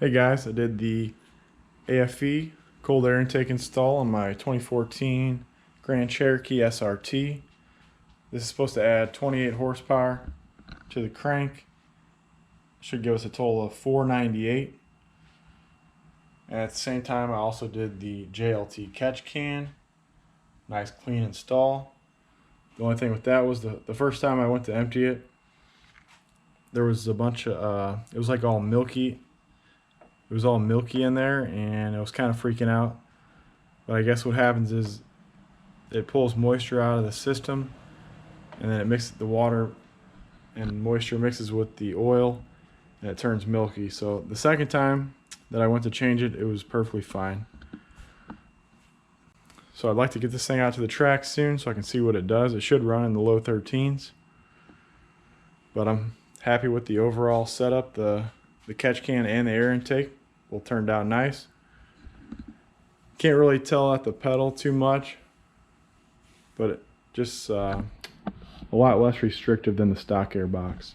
Hey guys, I did the AFE cold air intake install on my 2014 Grand Cherokee SRT. This is supposed to add 28 horsepower to the crank. Should give us a total of 498. And at the same time, I also did the JLT catch can. Nice clean install. The only thing with that was the first time I went to empty it, there was a bunch of, it was like all milky. It was all milky in there and it was kind of freaking out. But I guess what happens is it pulls moisture out of the system and then it mixes the water and moisture mixes with the oil and it turns milky. So the second time that I went to change it, it was perfectly fine. So I'd like to get this thing out to the track soon so I can see what it does. It should run in the low 13s. But I'm happy with the overall setup. The catch can and the air intake will turn out nice. Can't really tell at the pedal too much, but it just a lot less restrictive than the stock air box.